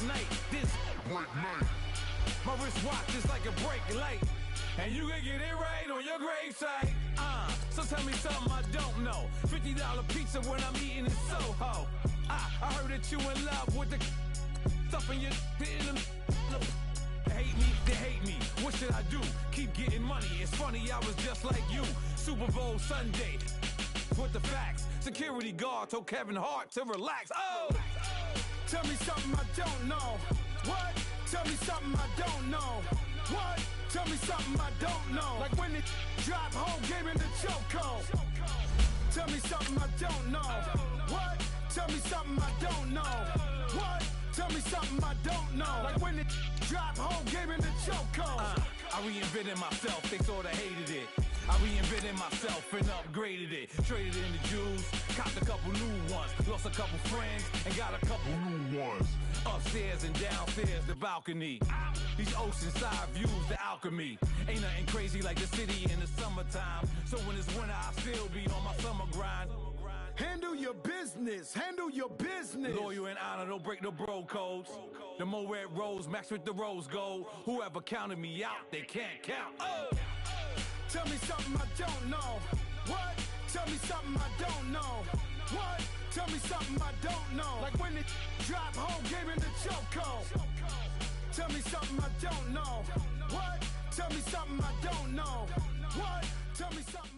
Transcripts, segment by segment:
night. This break night. My wristwatch is like a break light. And you can get it right on your gravesite. So tell me something I don't know. $50 pizza when I'm eating in Soho. I heard that you in love with the stuff in your hate me, they hate me. What should I do? Keep getting money. It's funny, I was just like you. Super Bowl Sunday. With the facts. Security guard told Kevin Hart to relax. Oh! Tell me something I don't know. What? Tell me something I don't know. What? Tell me something I don't know. Like when it drop home, game in the chokehold. Tell me something I don't know. What? Tell me something I don't know. What? Tell me something I don't know. Like when it drop home, game in the chokehold. I reinvented myself, they sorta hated it. I reinvented myself and upgraded it. Traded in the Jews, copped a couple new ones. Lost a couple friends and got a couple new ones. Upstairs and downstairs, the balcony. These oceanside views, the alchemy. Ain't nothing crazy like the city in the summertime. So when it's winter, I still be on my summer grind. Handle your business, handle your business. Loyal and honor, don't break the bro codes. The more red rose, max with the rose gold. Whoever counted me out, they can't count. Oh! Tell me something I don't know. What? Tell me something I don't know. What? Tell me something I don't know. Like when it drop home, game in the chokehold. Tell me something I don't know. What? Tell me something I don't know. What? Tell me something.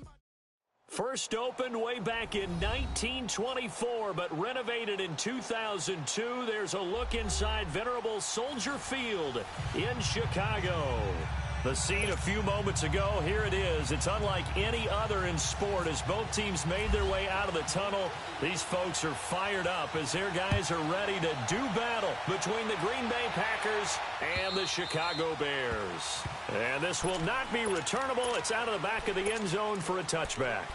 First opened way back in 1924, but renovated in 2002. There's a look inside venerable Soldier Field in Chicago. The scene a few moments ago, here it is. It's unlike any other in sport as both teams made their way out of the tunnel. These folks are fired up as their guys are ready to do battle between the Green Bay Packers and the Chicago Bears. And this will not be returnable. It's out of the back of the end zone for a touchback.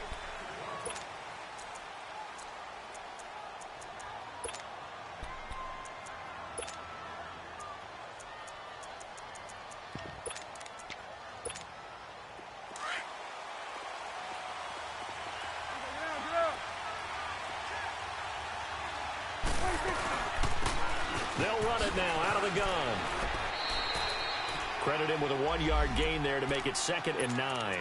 They'll run it now out of the gun. Credit him with a 1-yard gain there to make it 2nd and 9.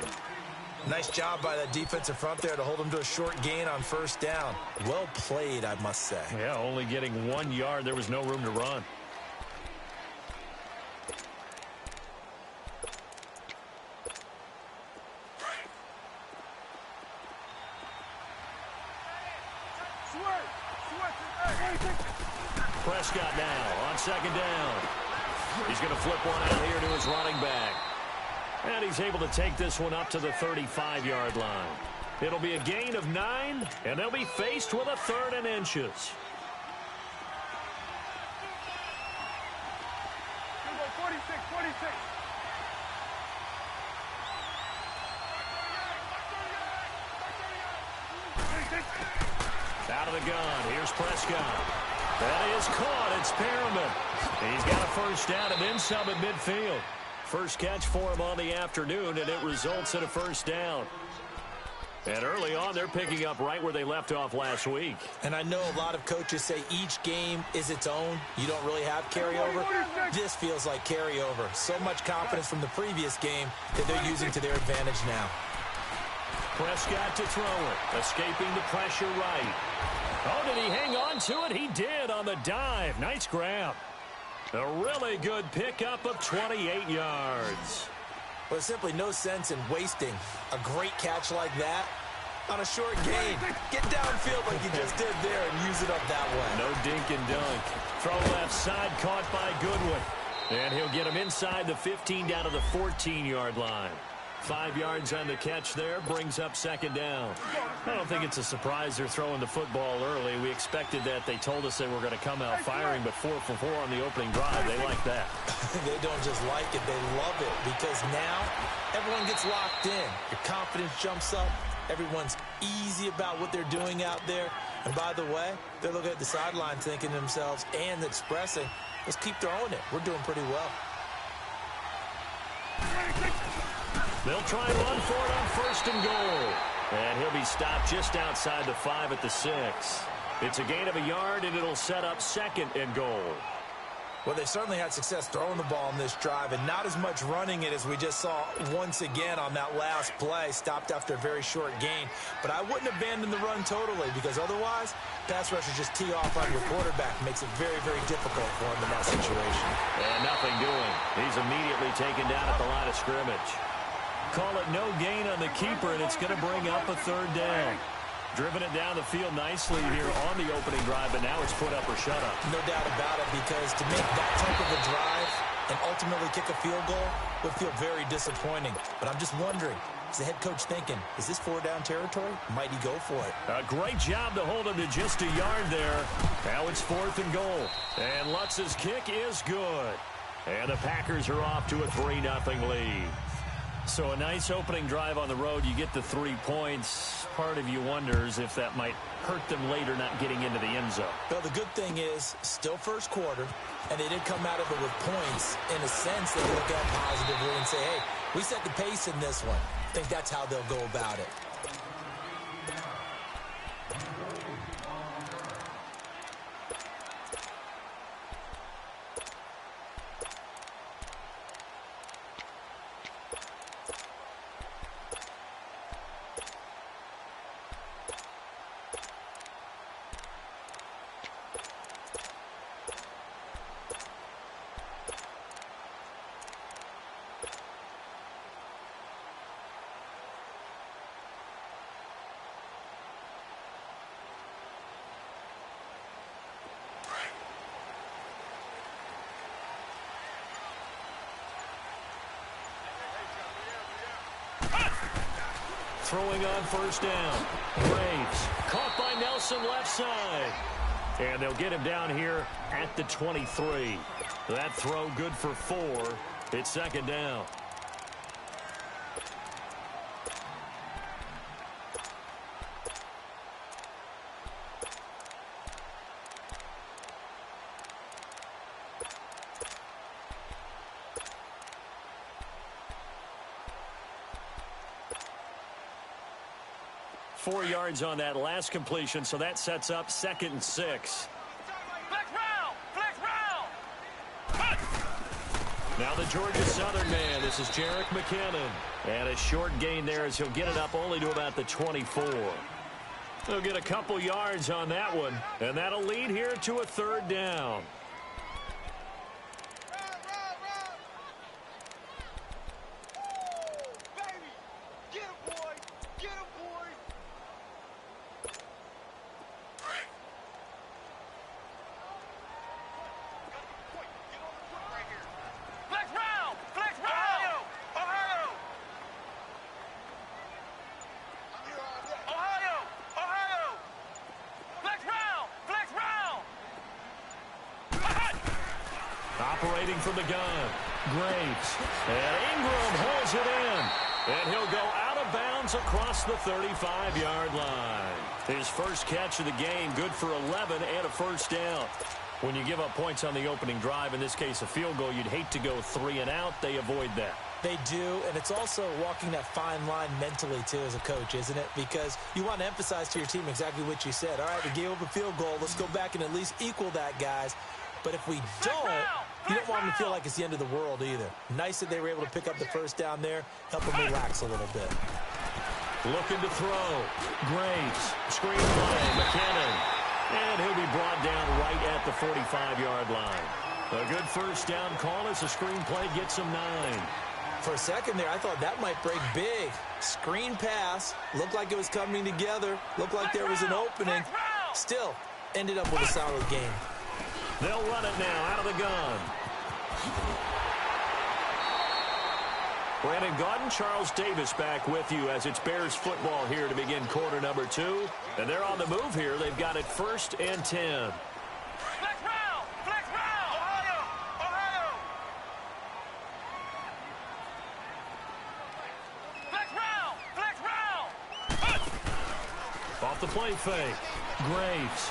Nice job by that defensive front there to hold him to a short gain on first down. Well played, I must say. Yeah, only getting 1 yard. There was no room to run. Prescott now on 2nd down. He's going to flip one out here to his running back. And he's able to take this one up to the 35-yard line. It'll be a gain of 9, and they'll be faced with a 3rd and inches. Out of the gun. Here's Prescott. That is caught. It's Perriman. He's got a first down and then some at midfield. First catch for him on the afternoon, and it results in a first down. And early on, they're picking up right where they left off last week. And I know a lot of coaches say each game is its own. You don't really have carryover. This feels like carryover. So much confidence from the previous game that they're using to their advantage now. Prescott to throw it. Escaping the pressure right. Oh, did he hang on to it? He did on the dive. Nice grab. A really good pickup of 28 yards. Well, there's simply no sense in wasting a great catch like that on a short gain. Get downfield like you just did there and use it up that way. No dink and dunk. Throw left side caught by Goodwin. And he'll get him inside the 15 down to the 14-yard line. 5 yards on the catch there, brings up 2nd down. I don't think it's a surprise they're throwing the football early. We expected that. They told us they were going to come out firing, but 4 for 4 on the opening drive. They like that. They don't just like it, they love it, because now everyone gets locked in. Your confidence jumps up. Everyone's easy about what they're doing out there. And by the way, they're looking at the sideline thinking to themselves and expressing, let's keep throwing it. We're doing pretty well. They'll try and run for it on 1st and goal. And he'll be stopped just outside the 5 at the 6. It's a gain of a yard, and it'll set up 2nd and goal. Well, they certainly had success throwing the ball in this drive, and not as much running it as we just saw once again on that last play. Stopped after a very short gain. But I wouldn't abandon the run totally, because otherwise, pass rushers just tee off on your quarterback. Makes it very, very difficult for him in that situation. And nothing doing. He's immediately taken down at the line of scrimmage. Call it no gain on the keeper, and it's going to bring up a third down. Driven it down the field nicely here on the opening drive, but now it's put up or shut up. No doubt about it, because to make that type of a drive and ultimately kick a field goal would feel very disappointing. But I'm just wondering, is the head coach thinking, is this 4-down territory? Might he go for it? A great job to hold him to just a yard there. Now it's 4th and goal. And Lutz's kick is good. And the Packers are off to a 3-0 lead. So a nice opening drive on the road. You get the 3 points. Part of you wonders if that might hurt them later not getting into the end zone. Well, the good thing is, still first quarter, and they did come out of it with points. In a sense, they look at positively and say, hey, we set the pace in this one. I think that's how they'll go about it. Throwing on first down. Graves caught by Nelson left side. And they'll get him down here at the 23. That throw good for 4. It's 2nd down. Four yards on that last completion, so that sets up 2nd and 6. Now the Georgia Southern man. This is Jerick McKinnon. And a short gain there as he'll get it up only to about the 24. They'll get a couple yards on that one, and that'll lead here to a 3rd down. Operating from the gun, Graves. And Ingram holds it in. And he'll go out of bounds across the 35-yard line. His first catch of the game, good for 11 and a first down. When you give up points on the opening drive, in this case a field goal, you'd hate to go 3 and out. They avoid that. They do, and it's also walking that fine line mentally, too, as a coach, isn't it? Because you want to emphasize to your team exactly what you said. All right, we gave up a field goal. Let's go back and at least equal that, guys. But if we don't, you don't want them to feel like it's the end of the world either. Nice that they were able to pick up the first down there, help them relax a little bit. Looking to throw. Graves. Screen play. McKinnon. And he'll be brought down right at the 45-yard line. A good first down call as the screen play gets him 9. For a second there, I thought that might break big. Screen pass. Looked like it was coming together. Looked like there was an opening. Still, ended up with a solid game. They'll run it now out of the gun. Brandon Gaudin, Charles Davis back with you as it's Bears football here to begin quarter number 2. And they're on the move here. They've got it 1st and 10. Flex round, Ohio. Flex round. Off the play fake. Graves.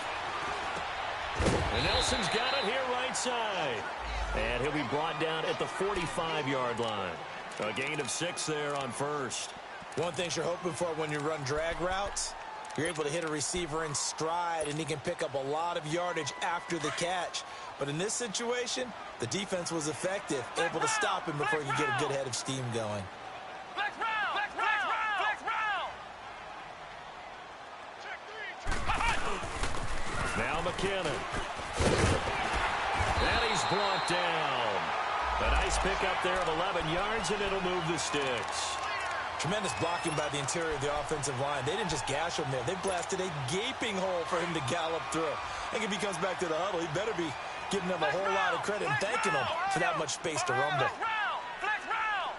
And Nelson's got it here right side. And he'll be brought down at the 45-yard line. A gain of 6 there on first. One thing you're hoping for when you run drag routes, You're able to hit a receiver in stride, and he can pick up a lot of yardage after the catch. But in this situation, the defense was effective, able to stop him before he could get a good head of steam going. Flex round! Flex round! Flex round! Now McKinnon. And he's brought down. A nice pickup there of 11 yards, and it'll move the sticks. Tremendous blocking by the interior of the offensive line. They didn't just gash him there. They blasted a gaping hole for him to gallop through. I think if he comes back to the huddle, he better be giving them a whole lot of credit and thanking them for that much space to rumble. Flex round!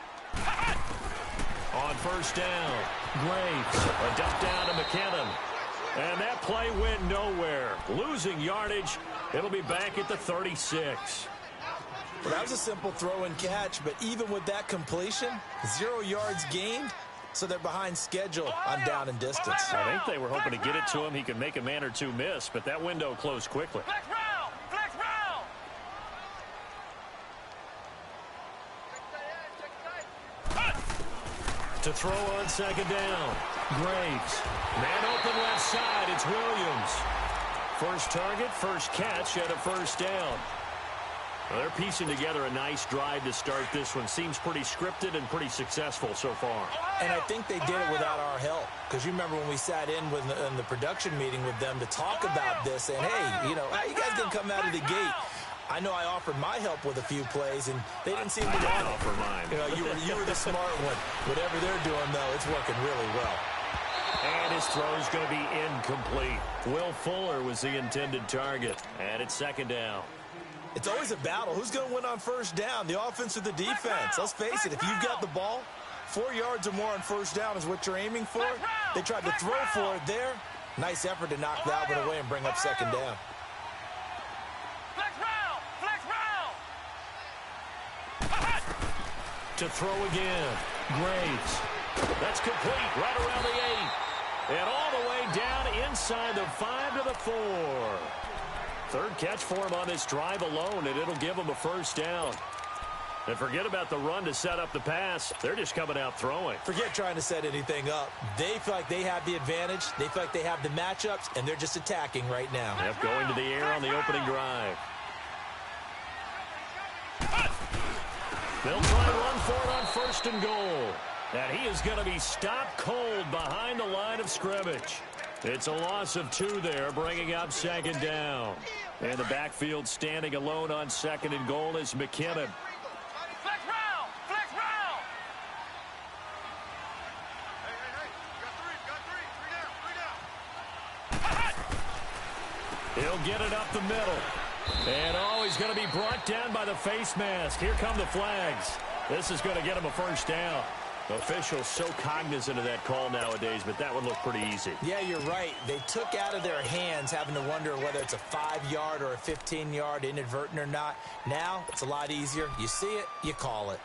On first down, Graves. A dump down to McKinnon. And that play went nowhere. Losing yardage. It'll be back at the 36. Well, that was a simple throw and catch, but even with that completion, 0 yards gained, so they're behind schedule on down and distance. I think they were hoping to get it to him. He could make a man or two miss, but that window closed quickly. Flex round! Flex round! To throw on second down, Graves. Man open left side, it's Williams. First target, first catch, and a first down. Well, they're piecing together a nice drive to start this one. Seems pretty scripted and pretty successful so far. And I think they did it without our help. Because you remember when we sat in the production meeting with them to talk about this, and hey, you know, how you guys gonna come out of the gate? I know I offered my help with a few plays, and they didn't seem to want it. Offer mine. You know, you were the smart one. Whatever they're doing, though, it's working really well. And his throw is going to be incomplete. Will Fuller was the intended target. And it's second down. It's always a battle. Who's going to win on first down, the offense or the defense? Let's face it, if you've got the ball, 4 yards or more on first down is what you're aiming for. They tried to throw for it there. Nice effort to knock that one away and bring up second down. Flex round! Flex round! To throw again. Graves. That's complete right around the 8. And all the way down inside the 5 to the 4. Third catch for him on this drive alone, and it'll give him a first down. And forget about the run to set up the pass. They're just coming out throwing. Forget trying to set anything up. They feel like they have the advantage. They feel like they have the matchups, and they're just attacking right now. Yep, going to the air on the opening drive. They'll try and run for it on first and goal. And he is going to be stopped cold behind the line of scrimmage. It's a loss of 2 there, bringing up second down. And the backfield standing alone on second and goal is McKinnon. Flex round! Flex round! Hey, got 3 down. He'll get it up the middle. And he's going to be brought down by the face mask. Here come the flags. This is going to get him a first down. Officials so cognizant of that call nowadays, but that would look pretty easy. Yeah, you're right. They took out of their hands having to wonder whether it's a 5-yard or a 15-yard inadvertent or not. Now, it's a lot easier. You see it, you call it.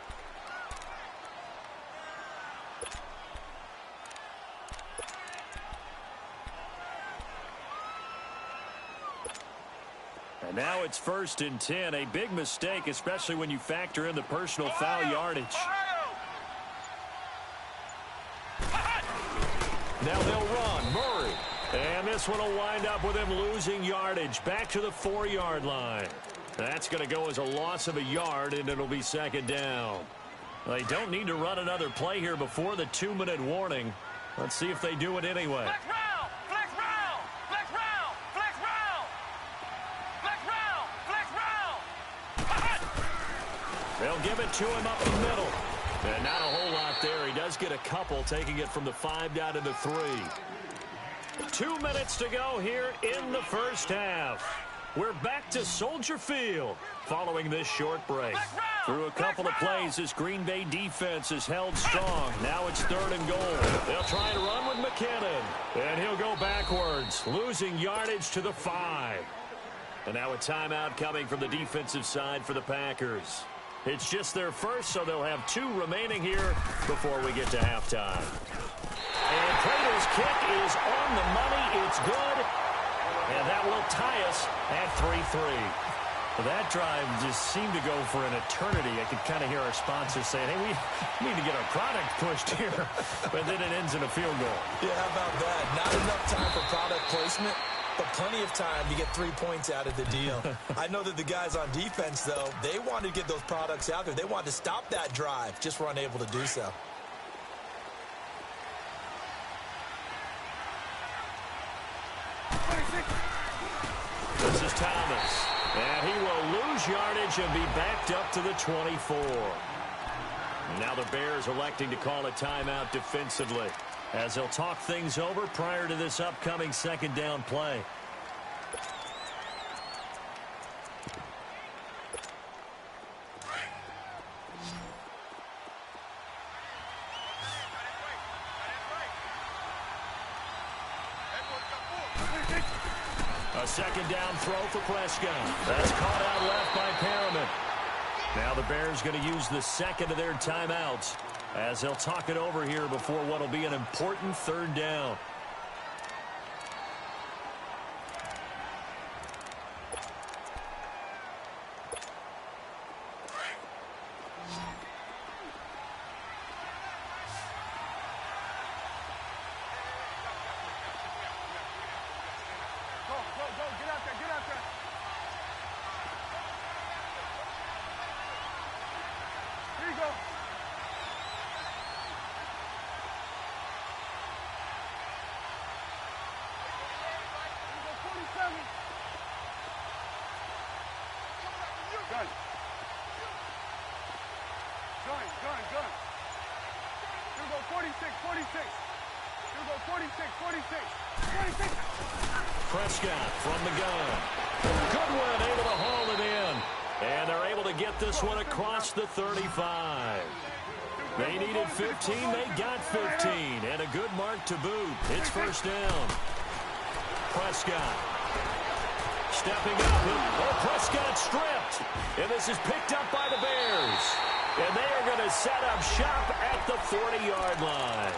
And now it's 1st and 10. A big mistake, especially when you factor in the personal foul yardage. Now they'll run. Murray. And this one will wind up with him losing yardage. Back to the 4-yard line. That's going to go as a loss of a yard, and it'll be second down. They don't need to run another play here before the 2-minute warning. Let's see if they do it anyway. Flex round! Flex round! Flex round! Flex round! Flex round! Flex round! They'll give it to him up the middle. And not a whole lot there. He does get a couple, taking it from the 5 down to the 3. 2 minutes to go here in the first half. We're back to Soldier Field following this short break. Through a couple of plays, this Green Bay defense is held strong. Now it's 3rd and goal. They'll try and run with McKinnon. And he'll go backwards, losing yardage to the 5. And now a timeout coming from the defensive side for the Packers. It's just their first, so they'll have 2 remaining here before we get to halftime. And Prater's kick is on the money. It's good. And that will tie us at 3-3. Well, that drive just seemed to go for an eternity. I could kind of hear our sponsors saying, hey, we need to get our product pushed here. But then it ends in a field goal. Yeah, how about that? Not enough time for product placement, but plenty of time to get 3 points out of the deal. I know that the guys on defense, though, they wanted to get those products out there. They wanted to stop that drive, just were unable to do so. This is Thomas. And he will lose yardage and be backed up to the 24. Now the Bears electing to call a timeout defensively as they'll talk things over prior to this upcoming second down play. A second down throw for Prescott. That's caught out left by Perriman. Now the Bears going to use the second of their timeouts as they'll talk it over here before what will be an important third down. Prescott from the gun. Goodwin able to haul it in. And they're able to get this one across the 35. They needed 15. They got 15. And a good mark to boot. It's first down. Prescott stepping up. Oh, Prescott stripped. And this is picked up by the Bears. And they are going to set up shop at the 40-yard line.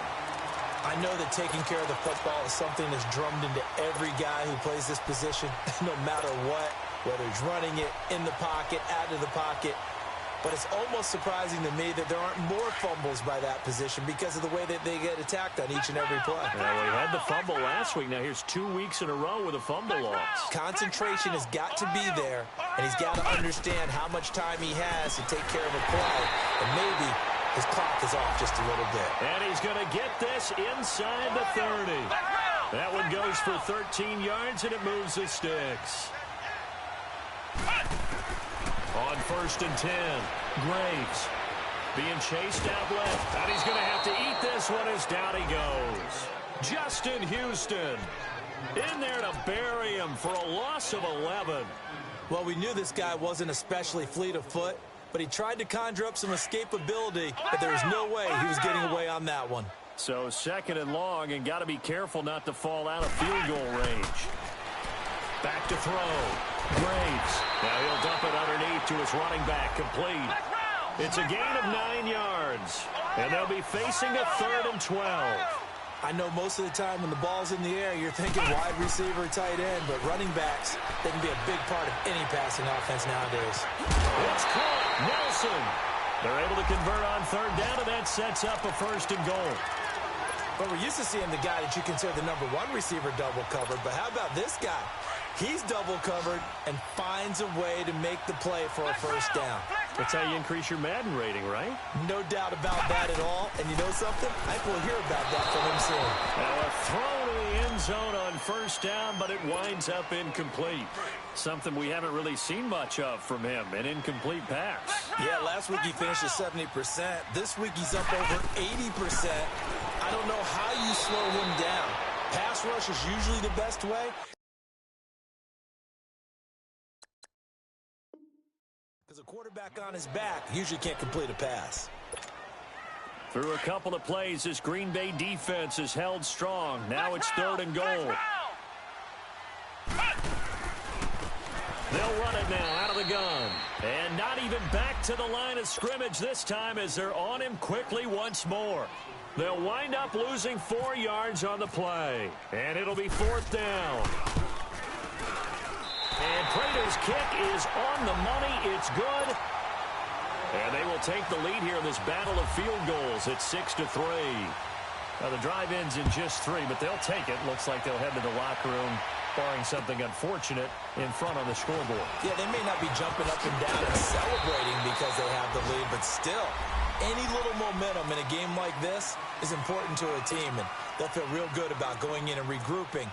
I know that taking care of the football is something that's drummed into every guy who plays this position, no matter what, whether he's running it, in the pocket, out of the pocket. But it's almost surprising to me that there aren't more fumbles by that position because of the way that they get attacked on each and every play. Well, we had the fumble last week. Now here's 2 weeks in a row with a fumble loss. Concentration has got to be there, and he's got to understand how much time he has to take care of a play. And maybe his clock is off just a little bit. And he's going to get this inside the 30. That one goes for 13 yards, and it moves the sticks. On 1st and 10, Graves being chased out left. And he's going to have to eat this one as down he goes. Justin Houston in there to bury him for a loss of 11. Well, we knew this guy wasn't especially fleet of foot, but he tried to conjure up some escapability, but there was no way he was getting away on that one. So 2nd and long, and got to be careful not to fall out of field goal range. Back to throw. Graves. Now he'll dump it underneath to his running back. Complete. It's a gain of 9 yards. And they'll be facing a 3rd and 12. I know most of the time when the ball's in the air, you're thinking wide receiver, tight end, but running backs, they can be a big part of any passing offense nowadays. It's caught. Nelson. They're able to convert on 3rd down, and that sets up a 1st and goal. But we're used to seeing the guy that you consider the number 1 receiver double covered, but how about this guy? He's double covered and finds a way to make the play for a 1st down. That's how you increase your Madden rating, right? No doubt about that at all. And you know something? I think we'll hear about that from him soon. Now a throw to the end zone on 1st down, but it winds up incomplete. Something we haven't really seen much of from him, an incomplete pass. Yeah, last week he finished at 70%. This week he's up over 80%. I don't know how you slow him down. Pass rush is usually the best way. Because a quarterback on his back usually can't complete a pass. Through a couple of plays, this Green Bay defense is held strong. Now it's 3rd and goal. They'll run it now out of the gun. And not even back to the line of scrimmage this time as they're on him quickly once more. They'll wind up losing 4 yards on the play. And it'll be 4th down. And Prater's kick is on the money. It's good. And they will take the lead here in this battle of field goals. It's 6-3. Now the drive ends in just 3, but they'll take it. Looks like they'll head to the locker room, barring something unfortunate in front on the scoreboard. Yeah, they may not be jumping up and down and celebrating because they have the lead, but still, any little momentum in a game like this is important to a team, and they'll feel real good about going in and regrouping,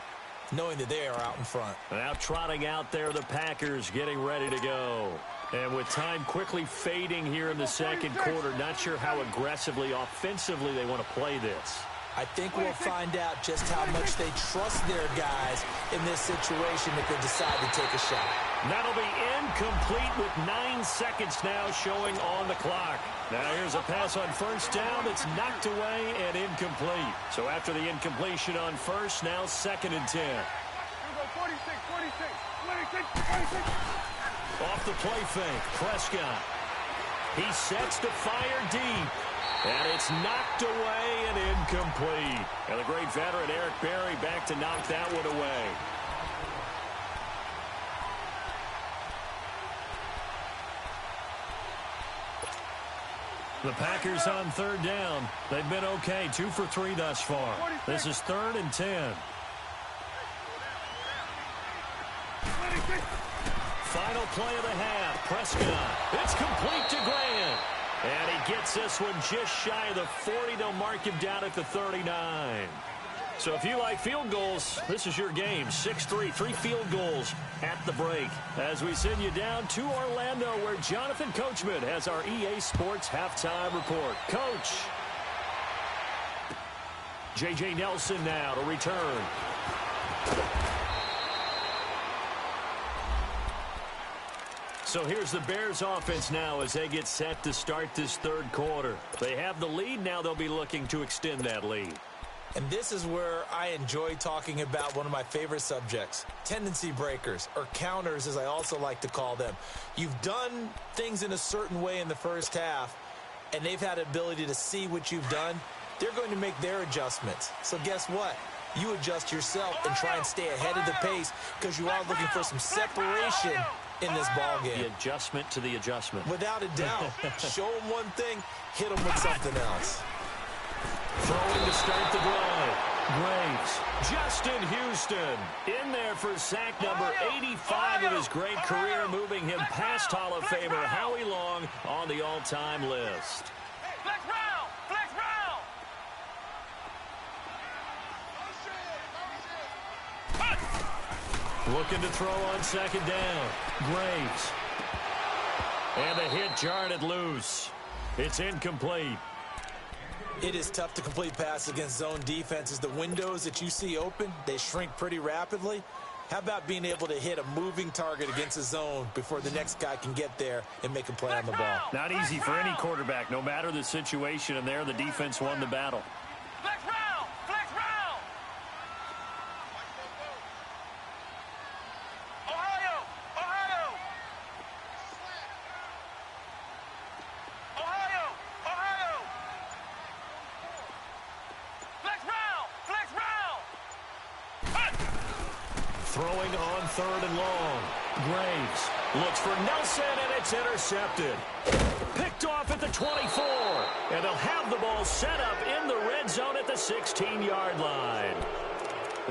knowing that they are out in front. Now trotting out there, the Packers getting ready to go. And with time quickly fading here in the second quarter, not sure how aggressively, offensively they want to play this. I think we'll find out just how much they trust their guys in this situation if they decide to take a shot. That'll be incomplete with 9 seconds now showing on the clock. Now here's a pass on first down that's knocked away and incomplete. So after the incompletion on first, now 2nd and 10. 46, 46, 26, 26. Off the play fake, Prescott. He sets to fire deep. And it's knocked away and incomplete. And the great veteran Eric Berry back to knock that one away. The Packers on 3rd down. They've been okay, 2 for 3 thus far. This is 3rd and 10. Final play of the half. Prescott. It's complete to Grant. And he gets this one just shy of the 40. They'll mark him down at the 39. So if you like field goals, this is your game. 6-3, 3 field goals at the break. As we send you down to Orlando, where Jonathan Coachman has our EA Sports halftime report. Coach. J.J. Nelson now to return. So here's the Bears offense now as they get set to start this 3rd quarter. They have the lead. Now they'll be looking to extend that lead. And this is where I enjoy talking about one of my favorite subjects, tendency breakers, or counters as I also like to call them. You've done things in a certain way in the first half, and they've had the ability to see what you've done. They're going to make their adjustments. So guess what? You adjust yourself and try and stay ahead of the pace because you are looking for some separation in this ball game. The adjustment to the adjustment. Without a doubt. Show them one thing, hit them with something else. Throwing to start the drive. Graves. Justin Houston in there for sack number 85 of his great career, moving him past Hall of Famer Howie Long on the all-time list. Flex round! Flex round! Looking to throw on 2nd down. Graves. And the hit jarred it loose. It's incomplete. It is tough to complete passes against zone defenses. The windows that you see open, they shrink pretty rapidly. How about being able to hit a moving target against a zone before the next guy can get there and make a play on the ball? Not easy for any quarterback, no matter the situation, and there the defense won the battle. Flex round! Flex round! Ohio! Ohio! Ohio! Ohio! Flex round! Flex round! Throwing on 3rd and long. Graves looks for Nelson, and it's intercepted. Picked off at the 24. And they'll have the ball set up in the red zone at the 16-yard line.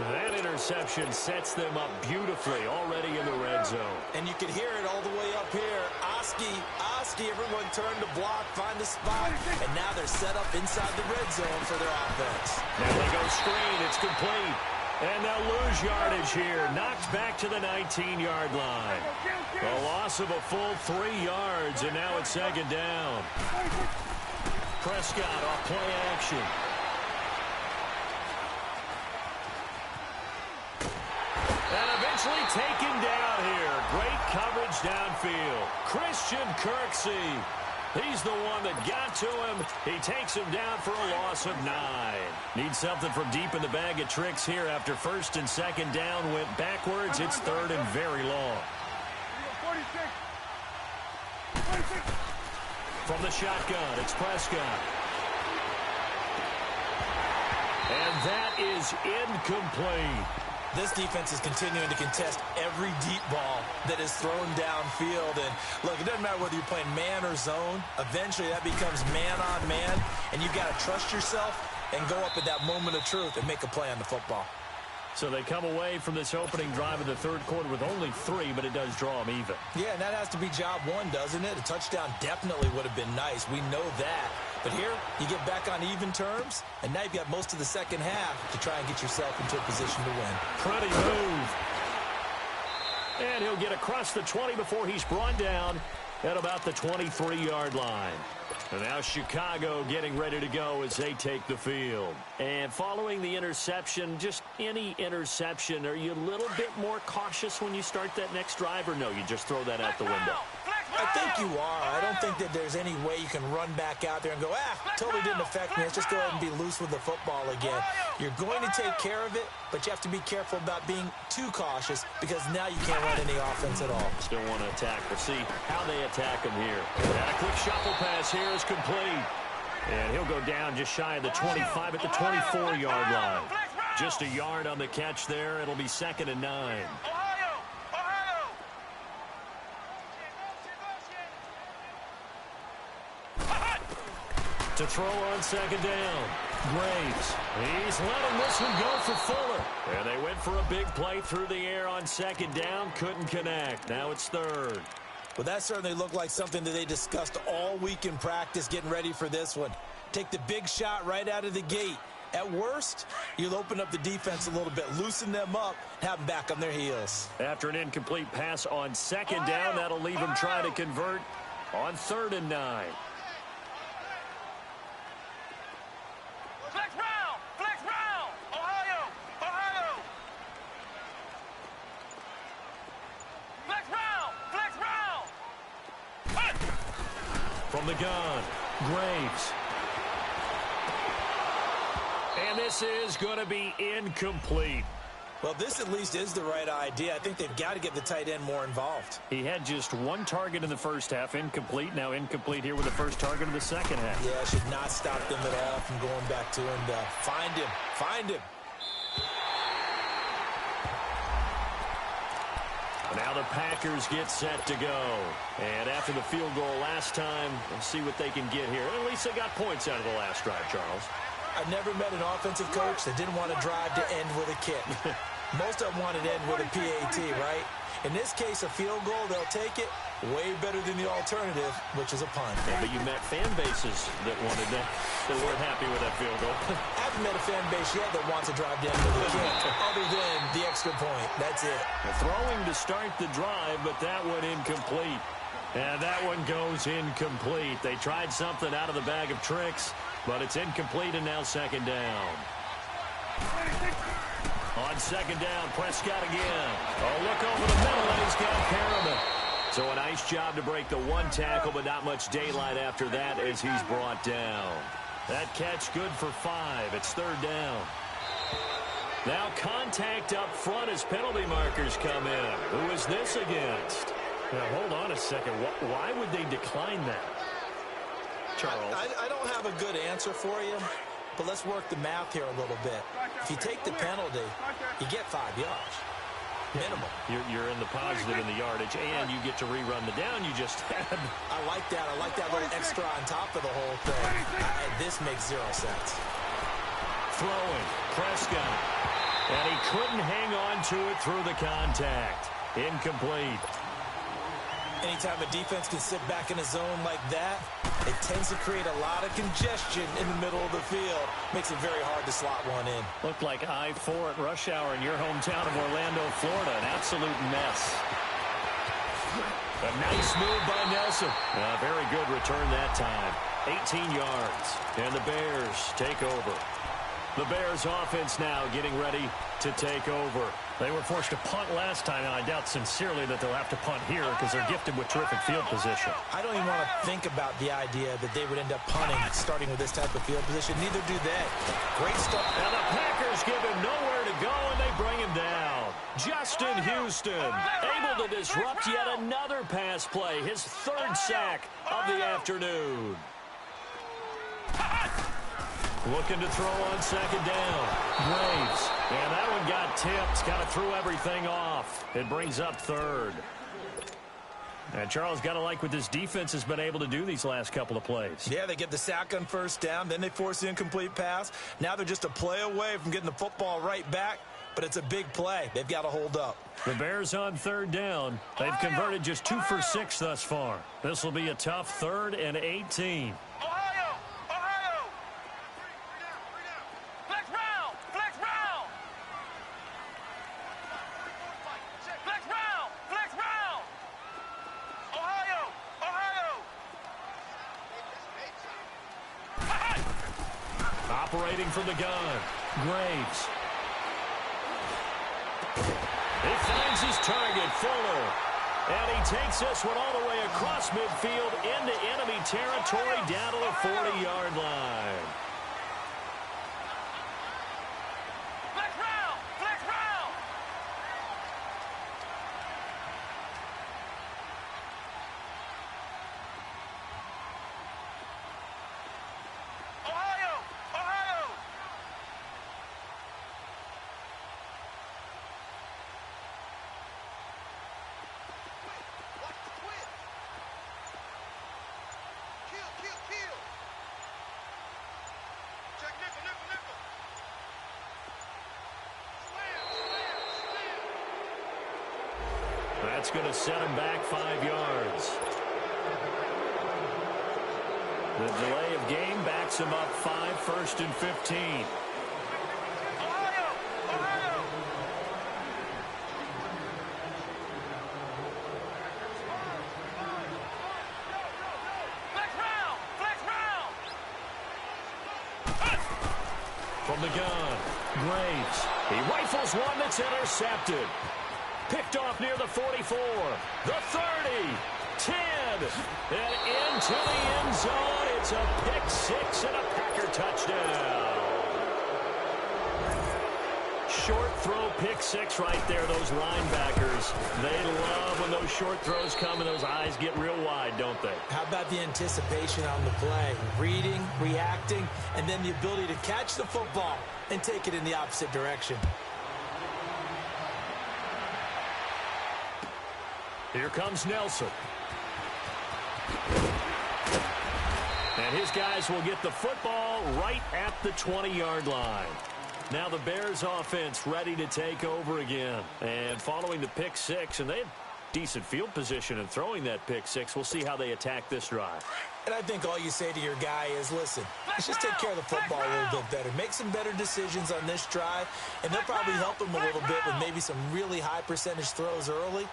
That interception sets them up beautifully already in the red zone. And you can hear it all the way up here. Oski, everyone turned to block, find the spot, and now they're set up inside the red zone for their offense. Now they go screen. It's complete. And they'll lose yardage here. Knocked back to the 19-yard line. A loss of a full 3 yards, and now it's 2nd down. Prescott off play action. And eventually taken down here. Great coverage downfield. Christian Kirksey. He's the one that got to him. He takes him down for a loss of 9. Needs something from deep in the bag of tricks here after 1st and 2nd down went backwards. It's 3rd and very long. 46. From the shotgun, it's Prescott. And that is incomplete. This defense is continuing to contest every deep ball that is thrown downfield. And, look, it doesn't matter whether you're playing man or zone. Eventually, that becomes man-on-man, and you've got to trust yourself and go up at that moment of truth and make a play on the football. So they come away from this opening drive in the third quarter with only 3, but it does draw them even. Yeah, and that has to be job one, doesn't it? A touchdown definitely would have been nice. We know that. But here, you get back on even terms, and now you've got most of the second half to try and get yourself into a position to win. Pretty move. And he'll get across the 20 before he's brought down at about the 23-yard line. And now Chicago getting ready to go as they take the field. And following the interception, just any interception, are you a little bit more cautious when you start that next drive, or no, you just throw that out the window? I think you are. I don't think that there's any way you can run back out there and go, totally didn't affect me. Let's just go ahead and be loose with the football again. You're going to take care of it, but you have to be careful about being too cautious because now you can't run any offense at all. Still want to attack. We'll see how they attack him here. And a quick shuffle pass here is complete. And he'll go down just shy of the 25 at the 24-yard line. Just a yard on the catch there. It'll be 2nd and 9. To throw on 2nd down. Graves. He's letting this one go for Fuller. And they went for a big play through the air on 2nd down. Couldn't connect. Now it's 3rd. Well, that certainly looked like something that they discussed all week in practice getting ready for this one. Take the big shot right out of the gate. At worst, you'll open up the defense a little bit, loosen them up, have them back on their heels. After an incomplete pass on 2nd down, that'll leave him trying to convert on 3rd and 9. Flex round, Ohio. Flex round. From the gun, Graves. And this is going to be incomplete. Well, this at least is the right idea. I think they've got to get the tight end more involved. He had just 1 target in the first half, incomplete. Now incomplete here with the first target of the second half. Yeah, should not stop them at all from going back to him. Find him. Now the Packers get set to go. And after the field goal last time, let's see what they can get here. At least they got points out of the last drive, Charles. I've never met an offensive coach that didn't want to drive to end with a kick. Most of them want to end with a PAT, right? In this case, a field goal, they'll take it. Way better than the alternative, which is a punt. Yeah, but you met fan bases that wanted that, that weren't happy with that field goal. I haven't met a fan base yet that wants to drive to end with a kick, other than the extra point. That's it. Throwing to start the drive, but that one incomplete. And that one goes incomplete. They tried something out of the bag of tricks, but it's incomplete, and now 2nd down. On 2nd down, Prescott again. Oh, look over the middle, and he's got Perriman. So a nice job to break the 1 tackle, but not much daylight after that as he's brought down. That catch good for 5. It's 3rd down. Now contact up front as penalty markers come in. Who is this against? Now, hold on a second. Why would they decline that? Charles? I don't have a good answer for you, but let's work the math here a little bit. If you take the penalty, you get 5 yards. Minimum. You're in the positive in the yardage, and you get to rerun the down you just had. I like that. I like that little extra on top of the whole thing. This makes 0 sense. Throwing. Prescott. And he couldn't hang on to it through the contact. Incomplete. Anytime a defense can sit back in a zone like that, it tends to create a lot of congestion in the middle of the field. Makes it very hard to slot one in. Looked like I-4 at rush hour in your hometown of Orlando, Florida. An absolute mess. A nice move by Nelson. A very good return that time. 18 yards. And the Bears take over. The Bears offense now getting ready to take over. They were forced to punt last time, and I doubt sincerely that they'll have to punt here because they're gifted with terrific field position. I don't even want to think about the idea that they would end up punting starting with this type of field position. Neither do they. Great stuff. And the Packers give him nowhere to go, and they bring him down. Justin Houston able to disrupt yet another pass play, his 3rd sack of the afternoon. Looking to throw on second down. Graves. And that one got tipped. Kind of threw everything off. It brings up third. And Charles, got to like what this defense has been able to do these last couple of plays. Yeah, they get the sack on first down. Then they force the incomplete pass. Now they're just a play away from getting the football right back. But it's a big play. They've got to hold up. The Bears on third down. They've converted just 2 for 6 thus far. This will be a tough 3rd and 18. Operating from the gun. Graves. He finds his target, Fuller. And he takes this one all the way across midfield into enemy territory down to the 40-yard line. Flex round! Flex round! Ohio! Ohio! Watch the twist! Kill! Check nickel! Slam! That's going to set him back 5 yards. The delay of game backs him up 5, 1st and 15. Ohio! Flex round! From the gun, Graves. He rifles one that's intercepted. Picked off near the 44, the 30, 10, and into the end zone. It's a pick 6 and a Packer touchdown. Short throw pick 6 right there, those linebackers. They love when those short throws come and those eyes get real wide, don't they? How about the anticipation on the play? Reading, reacting, and then the ability to catch the football and take it in the opposite direction. Here comes Nelson. And his guys will get the football right at the 20-yard line. Now the Bears offense ready to take over again. And following the pick 6, and they had decent field position in throwing that pick 6. We'll see how they attack this drive. And I think all you say to your guy is, listen, let's just take care of the football a little bit better. Make some better decisions on this drive, and they'll probably help him a little bit with maybe some really high percentage throws early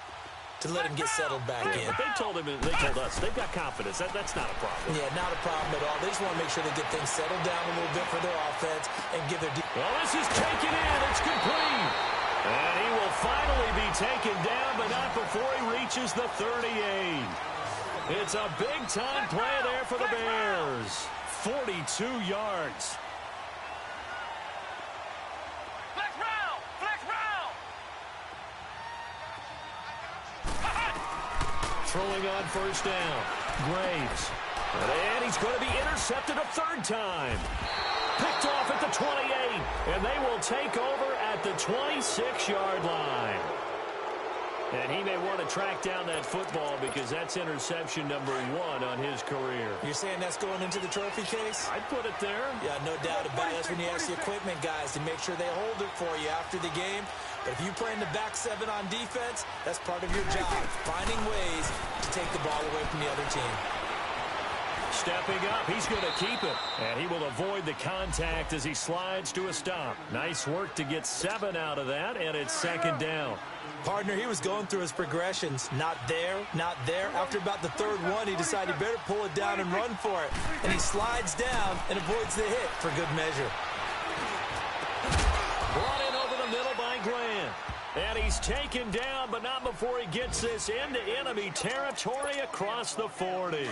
to let him get settled back in. But they told us they've got confidence. That's not a problem. Yeah, not a problem at all. They just want to make sure they get things settled down a little bit for their offense and give their... Well, this is taken in. It's complete. And he will finally be taken down, but not before he reaches the 38. It's a big-time play there for the Bears. 42 yards. Throwing on first down. Graves. And he's going to be intercepted a 3rd time. Picked off at the 28. And they will take over at the 26-yard line. And he may want to track down that football because that's interception number 1 on his career. You're saying that's going into the trophy case? I'd put it there. Yeah, no doubt about it. That's when you ask the equipment guys to make sure they hold it for you after the game. But if you play in the back 7 on defense, that's part of your job, finding ways to take the ball away from the other team. Stepping up, he's going to keep it. And he will avoid the contact as he slides to a stop. Nice work to get 7 out of that, and it's 2nd down. Partner, he was going through his progressions. Not there, not there. After about the 3rd one, he decided he better pull it down and run for it. And he slides down and avoids the hit for good measure. Brought in over the middle by Grant. And he's taken down, but not before he gets this into enemy territory across the 40.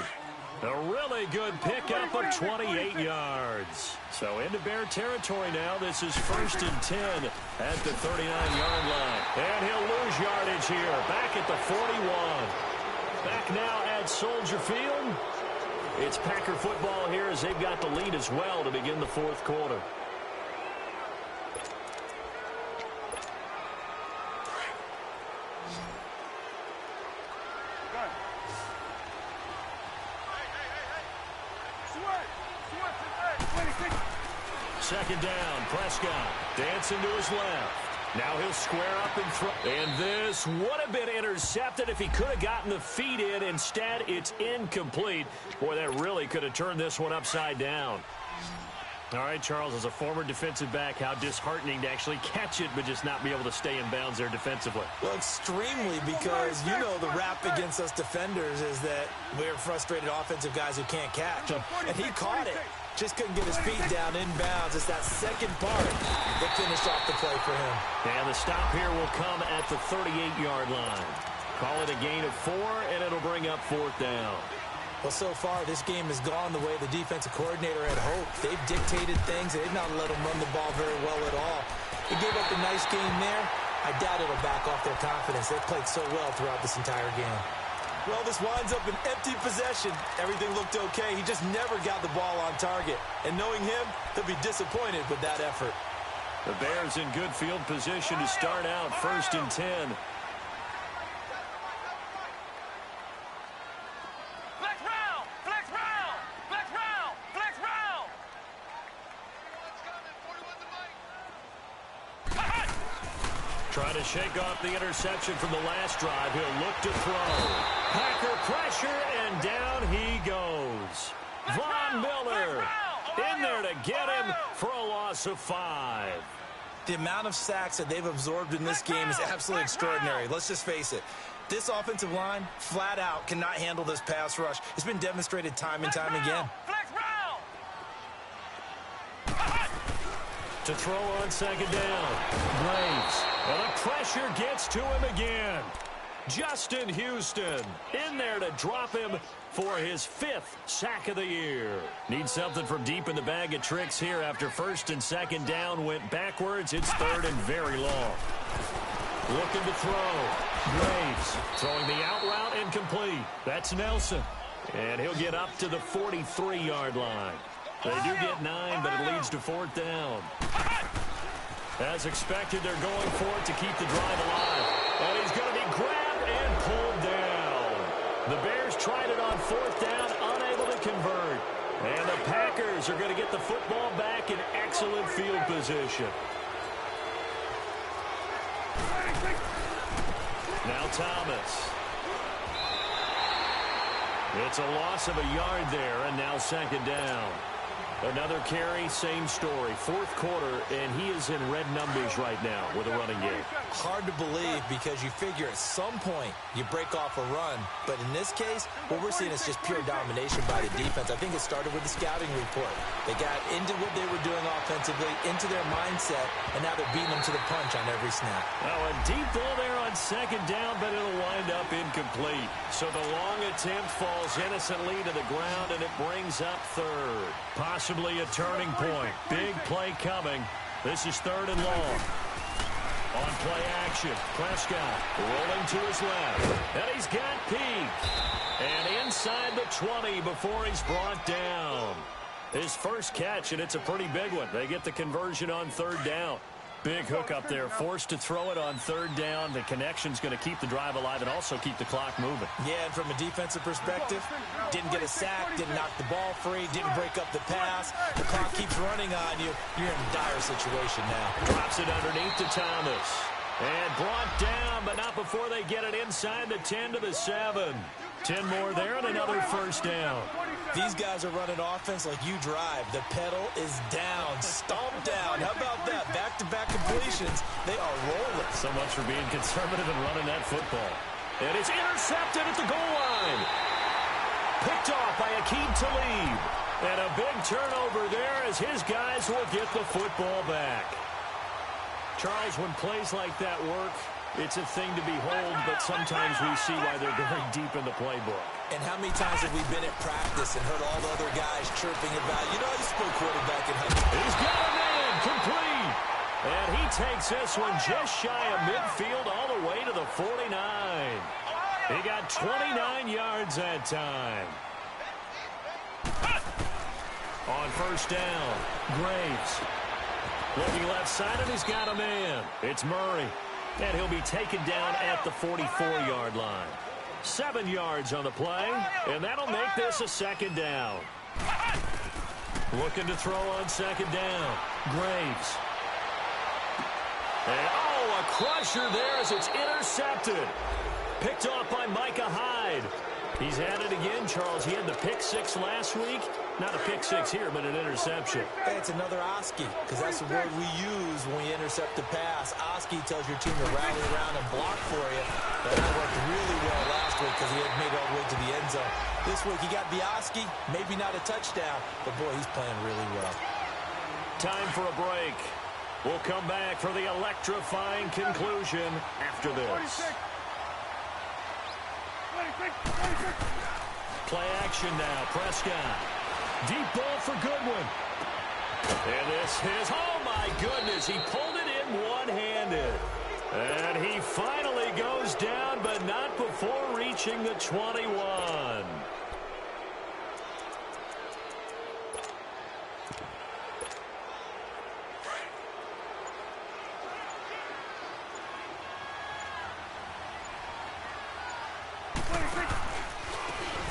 A really good pickup of 28 yards. So into Bear territory now. This is 1st and 10 at the 39-yard line. And he'll lose yardage here. Back at the 41. Back now at Soldier Field. It's Packer football here as they've got the lead as well to begin the fourth quarter. Second down, Prescott dancing to his left. Now he'll square up and throw. And this would have been intercepted if he could have gotten the feet in. Instead, it's incomplete. Boy, that really could have turned this one upside down. All right, Charles, as a former defensive back, how disheartening to actually catch it but just not be able to stay in bounds there defensively. Well, extremely, because you know the rap against us defenders is that we're frustrated offensive guys who can't catch. And he caught it. Just couldn't get his feet down in bounds. It's that second part that finished off the play for him. And the stop here will come at the 38-yard line. Call it a gain of 4, and it'll bring up fourth down. Well, so far, this game has gone the way the defensive coordinator had hoped. They've dictated things. They've not let them run the ball very well at all. They gave up a nice game there. I doubt it'll back off their confidence. They've played so well throughout this entire game. Well, this winds up an empty possession. Everything looked okay. He just never got the ball on target. And knowing him, he'll be disappointed with that effort. The Bears in good field position to start out, 1st and 10. Flex round! Flex round! Flex round! Flex round! Trying to shake off the interception from the last drive. He'll look to throw. Packer pressure, and down he goes. Von Miller in there to get him for a loss of 5. The amount of sacks that they've absorbed in this game is absolutely extraordinary. Let's just face it. This offensive line, flat out, cannot handle this pass rush. It's been demonstrated time and time again. To throw on second down. Braves. And the pressure gets to him again. Justin Houston in there to drop him for his 5th sack of the year. Need something from deep in the bag of tricks here after 1st and 2nd down went backwards. It's 3rd and very long. Looking to throw. Braves throwing the out route incomplete. That's Nelson. And he'll get up to the 43-yard line. They do get 9, but it leads to 4th down. As expected, they're going for it to keep the drive alive. And he's going to be grabbed and pulled down. The Bears tried it on 4th down, unable to convert. And the Packers are going to get the football back in excellent field position. Now Thomas. It's a loss of a yard there, and now 2nd down. Another carry, same story. 4th quarter, and he is in red numbers right now with a running game. Hard to believe because you figure at some point you break off a run. But in this case, what we're seeing is just pure domination by the defense. I think it started with the scouting report. They got into what they were doing offensively, into their mindset, and now they're beating them to the punch on every snap. Now a deep ball there on 2nd down, but it'll wind up incomplete. So the long attempt falls innocently to the ground, and it brings up 3rd. Possibly a turning point. Big play coming. This is 3rd and long. On play action, Prescott rolling to his left. And he's got Peak. And inside the 20 before he's brought down. His first catch, and it's a pretty big one. They get the conversion on 3rd down. Big hook up there, forced to throw it on 3rd down. The connection's going to keep the drive alive and also keep the clock moving. Yeah, and from a defensive perspective, didn't get a sack, didn't knock the ball free, didn't break up the pass. The clock keeps running on you. You're in a dire situation now. Drops it underneath to Thomas. And brought down, but not before they get it inside the 10 to the 7. 10 more there and another 1st down. These guys are running offense like you drive. The pedal is down, stomp down. How about that? Back-to-back completions. They are rolling. So much for being conservative and running that football. And it's intercepted at the goal line. Picked off by Aqib Talib. And a big turnover there as his guys will get the football back. Charles, when plays like that work, it's a thing to behold, but sometimes we see why they're going deep in the playbook. And how many times have we been at practice and heard all the other guys chirping about, you know, I used to play quarterback in high school. He's got a man, complete. And he takes this one just shy of midfield all the way to the 49. He got 29 yards that time. on first down. Graves. Looking left side, and he's got a man. It's Murray. And he'll be taken down at the 44-yard line. 7 yards on the play, and that'll make this a second down. Looking to throw on second down. Graves. And, a crusher there as it's intercepted. Picked off by Micah Hyde. He's at it again, Charles. He had the pick six last week. Not a pick six here, but an interception. Hey, it's another Oski, because that's the word we use when we intercept a pass. Oski tells your team to rally around and block for you. And that worked really well last week because he had made it all the way to the end zone. This week he got the Oski, maybe not a touchdown, but boy, he's playing really well. Time for a break. We'll come back for the electrifying conclusion after this. Play action now. Prescott. Deep ball for Goodwin. And this is, oh my goodness, he pulled it in one-handed. And he finally goes down, but not before reaching the 21.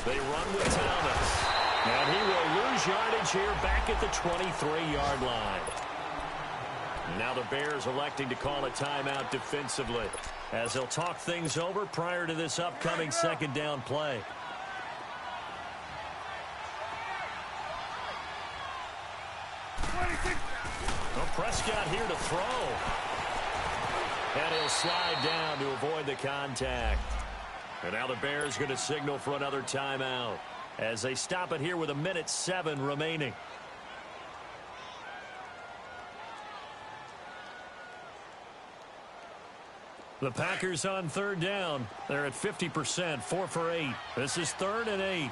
They run with Thomas. And he will lose yardage here back at the 23-yard line. Now the Bears electing to call a timeout defensively as they'll talk things over prior to this upcoming second down play. Well, Prescott here to throw. And he'll slide down to avoid the contact. And now the Bears going to signal for another timeout as they stop it here with 1:07 remaining. The Packers on third down. They're at 50%, 4 for 8. This is 3rd and 8.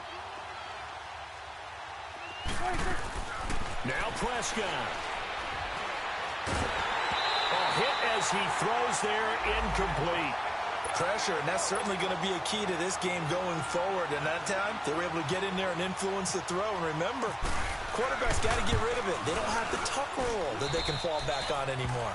Now Prescott. A hit as he throws there, incomplete. Pressure, and that's certainly going to be a key to this game going forward. And that time, they were able to get in there and influence the throw. And remember, quarterbacks got to get rid of it. They don't have the tuck roll that they can fall back on anymore.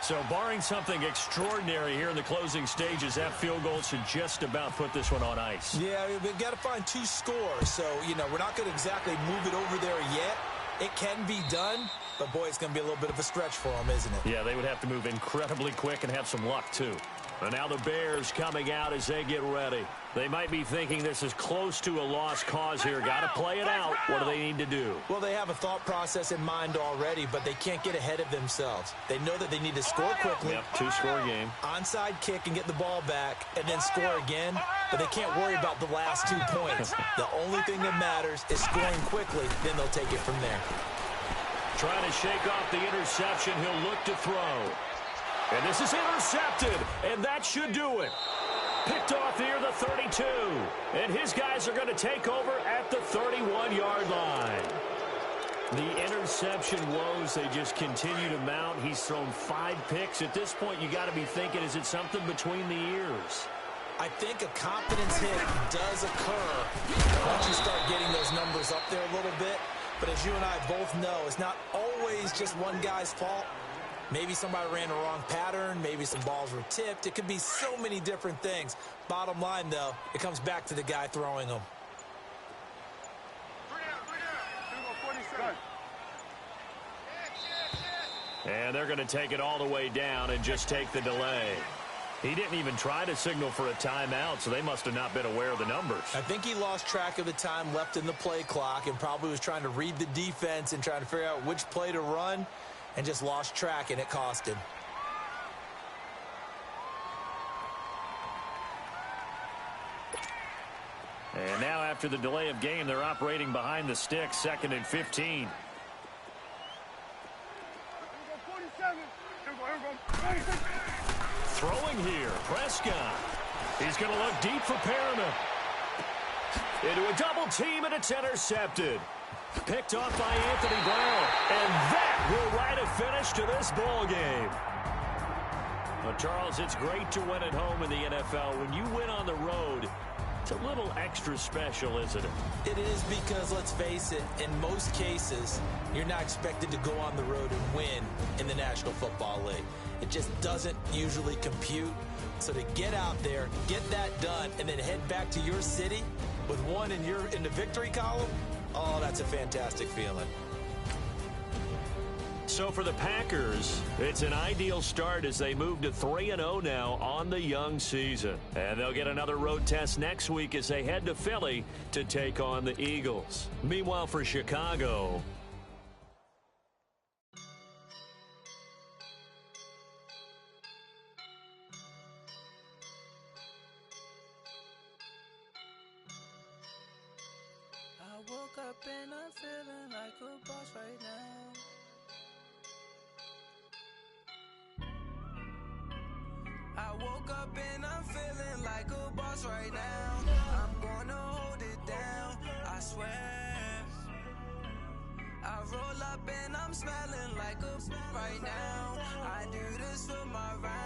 So barring something extraordinary here in the closing stages, that field goal should just about put this one on ice. Yeah, we've got to find 2 scores. So, we're not going to exactly move it over there yet. It can be done, but boy, it's going to be a little bit of a stretch for them, isn't it? Yeah, they would have to move incredibly quick and have some luck, too. And now the Bears coming out as they get ready. They might be thinking this is close to a lost cause here. Got to play it out. What do they need to do? Well, they have a thought process in mind already, but they can't get ahead of themselves. They know that they need to score quickly. Yep, 2-score game. Onside kick and get the ball back and then score again, but they can't worry about the last 2 points. The only thing that matters is scoring quickly, then they'll take it from there. Trying to shake off the interception. He'll look to throw. And this is intercepted, and that should do it. Picked off near the 32, and his guys are going to take over at the 31-yard line. The interception woes, they just continue to mount. He's thrown 5 picks. At this point, you got to be thinking, is it something between the ears? I think a confidence hit does occur once you start getting those numbers up there a little bit. But as you and I both know, it's not always just one guy's fault. Maybe somebody ran the wrong pattern. Maybe some balls were tipped. It could be so many different things. Bottom line, though, it comes back to the guy throwing them. And they're going to take it all the way down and just take the delay. He didn't even try to signal for a timeout, so they must have not been aware of the numbers. I think he lost track of the time left in the play clock and probably was trying to read the defense and trying to figure out which play to run. And just lost track, and it cost him. And now after the delay of game, they're operating behind the stick, 2nd and 15. Throwing here, Prescott. He's going to look deep for Perriman. Into a double team, and it's intercepted. Picked off by Anthony Brown. And that will write a finish to this ball game. Well, Charles, it's great to win at home in the NFL. When you win on the road, It's a little extra special, isn't it? It is because, let's face it, in most cases, you're not expected to go on the road and win in the National Football League. It just doesn't usually compute. So to get out there, get that done, and then head back to your city with one in the victory column, oh, that's a fantastic feeling. So for the Packers, it's an ideal start as they move to 3-0 now on the young season. And they'll get another road test next week as they head to Philly to take on the Eagles. Meanwhile, for Chicago, I woke up and I'm feeling like a boss right now. I woke up and I'm feeling like a boss right now. I'm gonna hold it down, I swear. I roll up and I'm smelling like a right now. I do this for my ride.